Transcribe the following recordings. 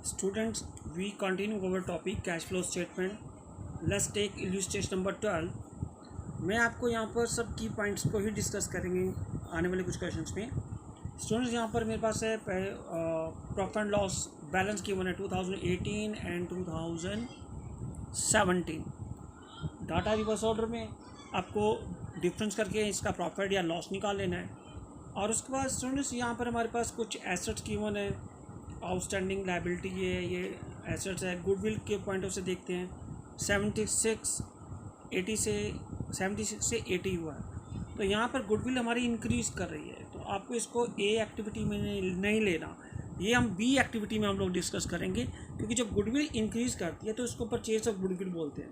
Students, we continue our topic cash flow statement. Let's take illustration number 12. मैं आपको यहाँ पर सब की पॉइंट्स को ही डिस्कस करेंगे आने वाले कुछ क्वेश्चंस में. स्टूडेंट्स, यहाँ पर मेरे पास है प्रॉफिट एंड लॉस बैलेंस की वन है 2018 एंड 2017. डाटा रिवर्स ऑर्डर में आपको डिफरेंस करके इसका प्रॉफिट या लॉस निकाल लेना है. और उसके बाद स्टूडेंट्स यहाँ पर हमारे पास कुछ एसेट्स की वन है, आउटस्टैंडिंग लाइबिलिटी ये एसेट्स है. गुडविल के पॉइंट ऑफ से देखते हैं 76 से 80 हुआ है. तो यहाँ पर गुडविल हमारी इंक्रीज़ कर रही है, तो आपको इसको ए एक्टिविटी में नहीं लेना, ये हम बी एक्टिविटी में हम लोग डिस्कस करेंगे. क्योंकि जब गुडविल इंक्रीज़ करती है तो इसको परचेज ऑफ गुडविल बोलते हैं.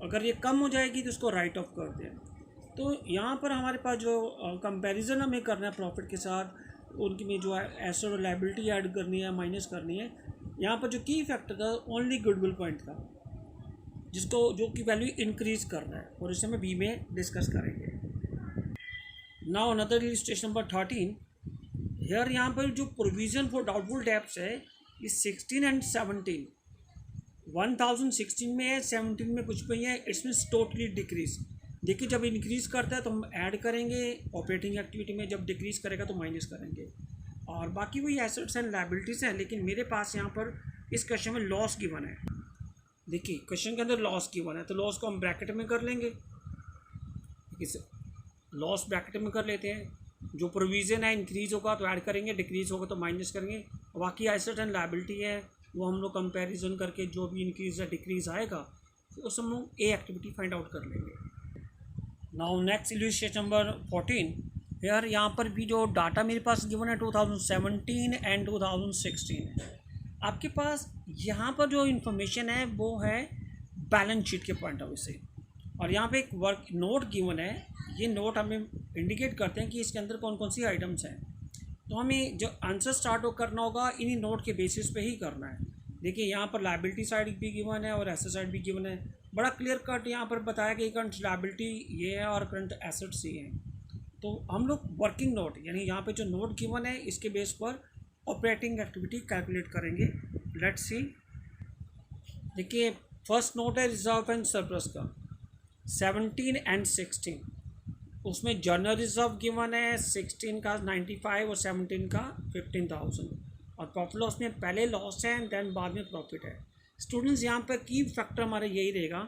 अगर ये कम हो जाएगी तो इसको राइट ऑफ करते हैं. तो यहाँ पर हमारे पास जो कंपैरिजन हमें करना है प्रॉफिट के साथ, उनकी में जो एसेट और लायबिलिटी ऐड करनी है, माइनस करनी है. यहाँ पर जो की फैक्टर था ओनली गुडविल पॉइंट था, जिसको जो की वैल्यू इंक्रीज़ कर रहा है, और इसे हम बी में डिस्कस करेंगे. Now another illustration number 13. Here यहाँ पर जो प्रोविज़न फॉर डाउटफुल डेब्ट्स है ये 16 एंड 17. 1016 में है, 17 में कुछ भी है. It's means totally decrease. देखिए, जब इंक्रीज़ करता है तो हम ऐड करेंगे ऑपरेटिंग एक्टिविटी में, जब डिक्रीज़ करेगा तो माइनस करेंगे. और बाकी वही एसेट्स एंड लायबिलिटीज़ हैं. लेकिन मेरे पास यहाँ पर इस क्वेश्चन में लॉस गिवन है. देखिए, क्वेश्चन के अंदर लॉस गिवन है, तो लॉस को हम ब्रैकेट में कर लेंगे. लॉस ब्रैकेट में कर लेते हैं. जो प्रोविज़न है इंक्रीज़ होगा तो ऐड करेंगे, डिक्रीज़ होगा तो माइनस करेंगे. बाकी एसेट एंड लायबिलिटी है वो हम लोग कंपैरिजन करके जो भी इंक्रीज़ या डिक्रीज़ आएगा तो उस हम लोग ए एक्टिविटी फाइंड आउट कर लेंगे. Now next illustration number 14. यार यहाँ पर भी जो डाटा मेरे पास गिवन है 2017 एंड 2016. आपके पास यहाँ पर जो इन्फॉर्मेशन है वो है बैलेंस शीट के पॉइंट ऑफ व्यू से. और यहाँ पे एक वर्क नोट गिवन है. ये नोट हमें इंडिकेट करते हैं कि इसके अंदर कौन कौन सी आइटम्स हैं. तो हमें जो आंसर स्टार्ट करना होगा इन्हीं नोट के बेसिस पे ही करना है. देखिए, यहाँ पर लायबिलिटी साइड भी गिवन है और एसेट साइड भी गिवन है. बड़ा क्लियर कट यहाँ पर बताया कि करंट लायबिलिटी ये है और करंट एसेट्स ये हैं. तो हम लोग वर्किंग नोट यानी यहाँ पे जो नोट गिवन है इसके बेस पर ऑपरेटिंग एक्टिविटी कैलकुलेट करेंगे. Let's see. देखिए, फर्स्ट नोट है रिजर्व एंड सरप्लस का 17 एंड 16. उसमें जनरल रिजर्व गिवन है 16 का 95 और 17 का 15,000. और प्रॉफिट लॉस में पहले लॉस है एंड देन बाद में प्रॉफिट है. स्टूडेंट्स, यहाँ पर की फैक्टर हमारा यही रहेगा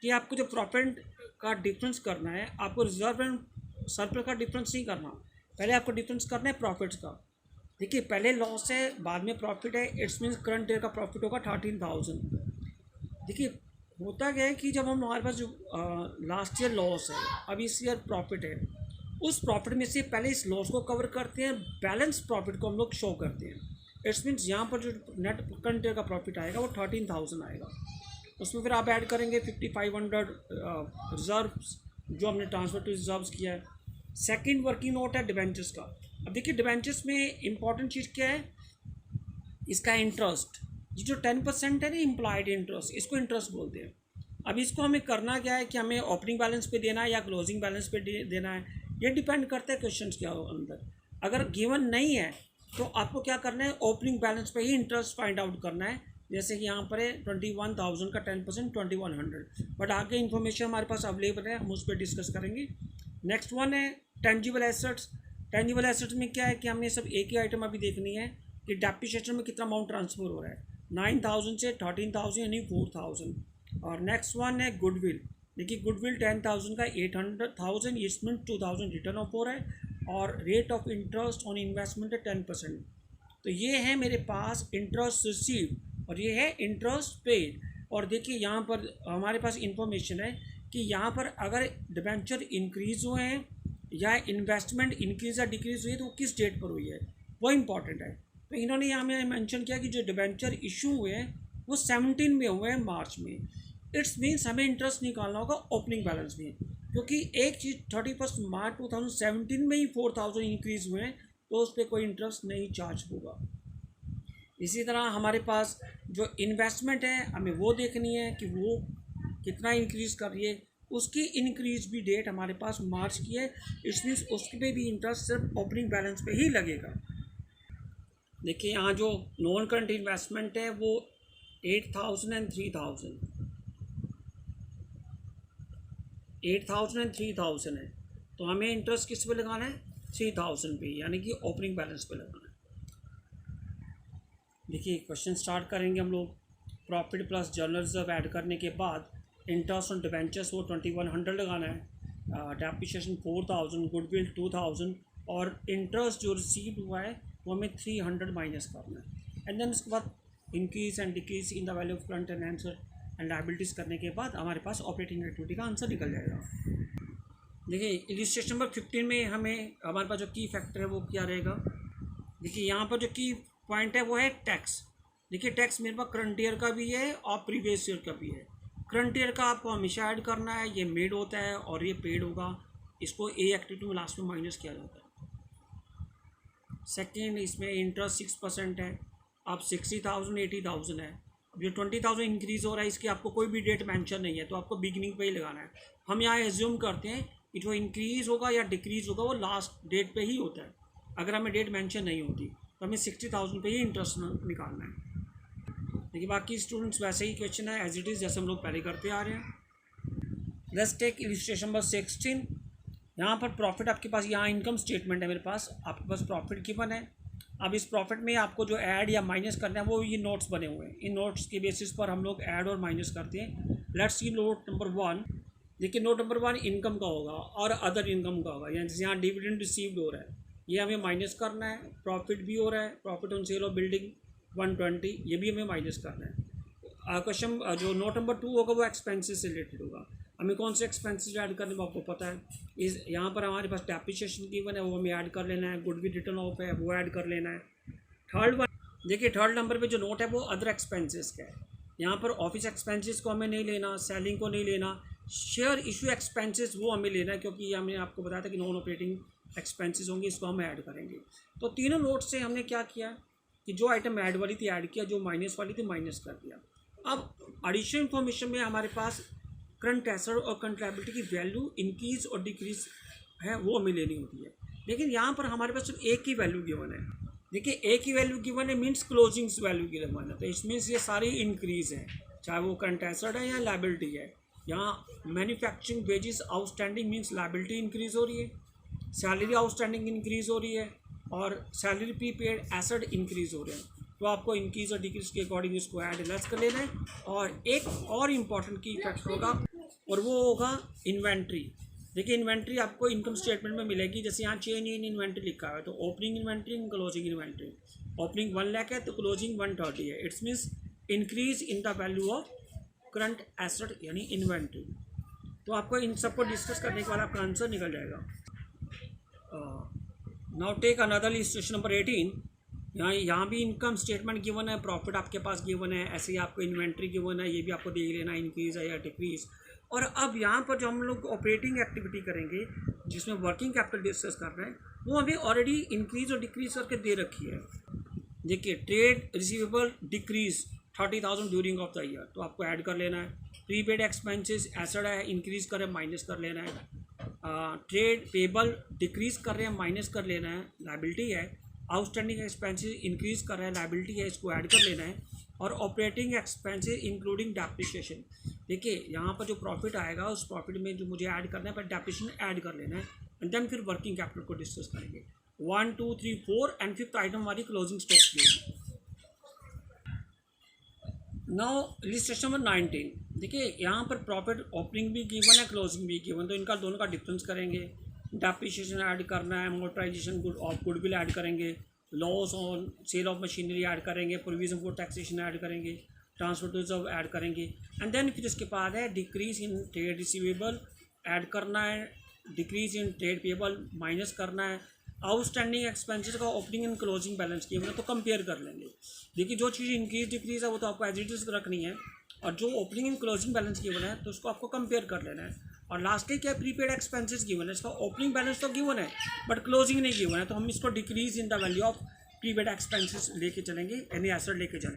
कि आपको जो प्रॉफिट का डिफरेंस करना है, आपको रिजर्व एंड सरप्लस का डिफरेंस नहीं करना, पहले आपको डिफरेंस करना है प्रॉफिट्स का. देखिए, पहले लॉस है बाद में प्रॉफिट है. इट्स मीन्स करंट ईयर का प्रॉफिट होगा 13,000. देखिए, होता क्या है कि जब हम हमारे पास जो लास्ट ईयर लॉस है, अब इस ईयर प्रॉफिट है, उस प्रॉफिट में से पहले इस लॉस को कवर करते हैं, बैलेंस प्रॉफिट को हम लोग शो करते हैं. इट्स मीन्स यहाँ पर जो नेट करंट ईयर का प्रॉफिट आएगा वो 13,000 आएगा. उसमें फिर आप ऐड करेंगे 5,500 रिजर्व्स जो हमने ट्रांसफर टू रिजर्व्स किया है. सेकंड वर्किंग नोट है डिबेंचर्स का. अब देखिए, डिबेंचर्स में इंपॉर्टेंट चीज़ क्या है, इसका इंटरेस्ट. ये जो 10% है ना इम्प्लॉयड इंटरेस्ट, इसको इंटरेस्ट बोलते हैं. अब इसको हमें करना क्या है कि हमें ओपनिंग बैलेंस पे देना है या क्लोजिंग बैलेंस पे देना है, ये डिपेंड करता है क्वेश्चन के अंदर. अगर गिवन नहीं है तो आपको क्या करना है, ओपनिंग बैलेंस पे ही इंटरेस्ट फाइंड आउट करना है. जैसे कि यहाँ पर है 21,000 का 10% 2100. बट आगे इन्फॉर्मेशन हमारे पास अवेलेबल है, हम उस पर डिस्कस करेंगे. नेक्स्ट वन है टेंजिबल एसेट्स. टेंजिबल एसेट्स में क्या है कि हमें सब एक ही आइटम अभी देखनी है कि डेप्रिसिएशन में कितना अमाउंट ट्रांसफर हो रहा है. 9,000 से 13,000 यानी 4,000. और नेक्स्ट वन है गुडविल. देखिए, गुडविल 10,000 का 800,000, इसमें 2,000 रिटर्न ऑफ हो रहा है. और rate of interest on investment है 10%. तो ये है मेरे पास इंटरेस्ट रिसीव और ये है इंटरेस्ट पेड. और देखिए, यहाँ पर हमारे पास इंफॉर्मेशन है कि यहाँ पर अगर डिबेंचर इंक्रीज़ हुए हैं या इन्वेस्टमेंट इंक्रीज़ या डिक्रीज़ हुई है तो वो किस डेट पर हुई है, वो इम्पॉर्टेंट है. तो इन्होंने यहाँ में मेंशन किया कि जो डिबेंचर इशू हुए हैं वो 17 में हुए हैं, मार्च में. इट्स मीन्स हमें इंटरेस्ट निकालना होगा ओपनिंग बैलेंस में, क्योंकि एक चीज़ 31 मार्च 2017 में ही 4,000 इंक्रीज़ हुए हैं तो उस पर कोई इंटरेस्ट नहीं चार्ज होगा. इसी तरह हमारे पास जो इन्वेस्टमेंट है हमें वो देखनी है कि वो कितना इंक्रीज़ कर रही है. उसकी इंक्रीज़ भी डेट हमारे पास मार्च की है. इट्स मीन्स उसके पे भी इंटरेस्ट सिर्फ ओपनिंग बैलेंस पे ही लगेगा. देखिए यहाँ जो नॉन करंट इन्वेस्टमेंट है वो 8,000 एंड 3,000 है, तो हमें इंटरेस्ट किस पे लगाना है? 3,000 पे, यानी कि ओपनिंग बैलेंस पे लगाना है। देखिए क्वेश्चन स्टार्ट करेंगे हम लोग। Profit plus general reserve add करने के बाद इंटरेस्ट ऑन डिबेंचर्स वो 2100 लगाना है, डेप्रिसिएशन 4,000, गुडविल 2,000 और इंटरेस्ट जो रिसीव हुआ है वो हमें 300 माइनस करना है। एंड देन उसके बाद increase and decrease in the value of current and answer and liabilities करने के बाद हमारे पास ऑपरेटिंग एक्टिविटी का आंसर निकल जाएगा। देखिए इलिस्ट्रेशन नंबर 15 में हमारे पास जो की फैक्टर है वो क्या रहेगा? देखिए यहाँ पर जो की पॉइंट है वो है टैक्स। देखिए टैक्स मेरे पास करंट ईयर का भी है और प्रीवियस ईयर का भी है। करंट ईयर का आपको हमेशा ऐड करना है, ये मेड होता है और ये पेड होगा, इसको ए एक्टिविटी में लास्ट में माइनस किया जाता है। सेकेंड, इसमें इंटरेस्ट 6% है, अब 60,000 80,000 है। अब जो 20,000 इंक्रीज़ हो रहा है इसकी आपको कोई भी डेट मेंशन नहीं है, तो आपको बिगिनिंग पे ही लगाना है। हम यहाँ एज्यूम करते हैं कि जो इंक्रीज़ होगा या डिक्रीज़ होगा वो लास्ट डेट पे ही होता है। अगर हमें डेट मेंशन नहीं होती तो हमें 60,000 पे ही इंटरेस्ट निकालना है। देखिए बाकी स्टूडेंट्स वैसे ही क्वेश्चन है एज इट इज़, जैसे हम लोग पहले करते आ रहे हैं। Let's take illustration number 16। यहाँ पर प्रॉफिट आपके पास, यहाँ इनकम स्टेटमेंट है मेरे पास, आपके पास प्रॉफिट गिवन है। अब इस प्रॉफिट में आपको जो ऐड या माइनस करना है वो ये नोट्स बने हुए हैं। इन नोट्स के बेसिस पर हम लोग ऐड और माइनस करते हैं। Let's see note number 1। देखिए नोट नंबर 1 इनकम का होगा और अदर इनकम का होगा, यानी जैसे यहाँ डिविडेंड रिसीव्ड हो रहा है ये हमें माइनस करना है। प्रॉफिट भी हो रहा है, profit on sale of building 120, ये भी हमें माइनस करना है। क्वेश्चन जो नोट नंबर 2 होगा वो एक्सपेंसेस से रिलेटेड होगा। हमें कौन से एक्सपेंसेस ऐड करने में आपको पता है। इस यहाँ पर हमारे पास डेप्रिसिएशन गिवन है वो हमें ऐड कर लेना है, गुडविल रिटर्न ऑफ है वो ऐड कर लेना है। थर्ड वन, देखिए थर्ड नंबर पे जो नोट है वो अदर एक्सपेंसेस का है। यहाँ पर ऑफिस एक्सपेंसेस को हमें नहीं लेना, सेलिंग को नहीं लेना, शेयर इशू एक्सपेंसेस वो हमें लेना है, क्योंकि हमने आपको बताया था कि नॉन ऑपरेटिंग एक्सपेंसेस होंगे, इसको हम ऐड करेंगे। तो तीनों नोट से हमने क्या किया कि जो आइटम ऐड वाली थी ऐड किया, जो माइनस वाली थी माइनस कर दिया। अब एडिशनल इन्फॉर्मेशन में हमारे पास करंट एसेट और करंट लायबिलिटी की वैल्यू इंक्रीज और डिक्रीज है वो हमें लेनी होती है, लेकिन यहाँ पर हमारे पास सिर्फ एक ही वैल्यू गिवन है। देखिए एक ही वैल्यू गिवन है मीन्स क्लोजिंग्स वैल्यू गिवन है, तो इसमें ये सारी इंक्रीज है, चाहे वो करंट एसेट है या लायबिलिटी है। यहाँ manufacturing wages outstanding means liability increase हो रही है, सैलरी आउटस्टैंडिंग इंक्रीज हो रही है और सैलरी प्रीपेड एसेट इंक्रीज हो रहे हैं। तो आपको इंक्रीज और डिक्रीज के अकॉर्डिंग इसको ऐड लेस कर लेना है। और एक और इम्पॉर्टेंट की फैक्टर होगा और वो होगा इन्वेंट्री। देखिए इन्वेंट्री आपको इनकम स्टेटमेंट में मिलेगी, जैसे यहाँ चेंज इन इन्वेंट्री लिखा है, तो opening inventory closing inventory. Opening 1 lakh है तो क्लोजिंग 130 है, it's means increase in the value of current asset यानी इन्वेंट्री। तो आपको इन सबको डिस्कस करने के बाद आपका आंसर निकल जाएगा। Now take another illustration number 18। यहाँ भी इनकम स्टेटमेंट गिवन है, प्रॉफिट आपके पास गिवन है, ऐसे ही आपको इन्वेंट्री गिवन है, ये भी आपको देख लेना इंक्रीज है या डिक्रीज। और अब यहाँ पर जो हम लोग ऑपरेटिंग एक्टिविटी करेंगे जिसमें वर्किंग कैपिटल डिस्कस कर रहे हैं वो हमें ऑलरेडी इंक्रीज और डिक्रीज करके दे रखी है। देखिए trade receivable decrease 30,000 during of the year, तो आपको ऐड कर लेना है। प्रीपेड एक्सपेंसेस एसेट है, इंक्रीज कर रहे हैं माइनस कर लेना है। ट्रेड पेबल डिक्रीज कर रहे हैं माइनस कर लेना है, लायबिलिटी है। आउटस्टैंडिंग एक्सपेंसेस इंक्रीज कर रहे हैं, लायबिलिटी है, इसको ऐड कर लेना है। और ऑपरेटिंग एक्सपेंसेस इंक्लूडिंग डेप्रिसिएशन, देखिए यहाँ पर जो प्रॉफिट आएगा उस प्रॉफिट में जो मुझे ऐड करना है पर डेप्रिसिएशन ऐड कर लेना है। एंड देन फिर वर्किंग कैपिटल को डिस्कस करेंगे। 1 2 3 4 एंड 5th आइटम हमारी क्लोजिंग स्टॉक की। Now illustration number 19। देखिए यहाँ पर प्रॉफिट ओपनिंग भी गिवन है, क्लोजिंग भी गिवन, तो इनका दोनों का डिफरेंस करेंगे। डेप्रिसिएशन ऐड करना है, अमोर्टाइजेशन ऑफ गुडविल ऐड करेंगे, loss on sale of machinery add करेंगे, प्रोविजन फॉर टैक्सेशन ऐड करेंगे, ट्रांसफर टू रिजर्व ऐड करेंगे। एंड देन फिर इसके बाद है decrease in trade receivable add करना है, decrease in trade payable minus करना है। आउटस्टैंडिंग एक्सपेंसेस का ओपनिंग एंड क्लोजिंग बैलेंस किए हुए तो कंपेयर कर लेंगे। देखिए जो चीज़ इंक्रीज डिक्रीज है वो तो आपको एज इट इज रखनी है, और जो opening and closing balance given है तो उसको आपको कंपेयर कर लेना है। और लास्टली क्या प्रीपेड एक्सपेंसेस गिवन है, इसका ओपनिंग बैलेंस तो गिवन है बट क्लोजिंग नहीं गिवन है, तो हम इसको decrease in the value of prepaid expenses लेके चलेंगे, यानी एसेट लेके चलेंगे।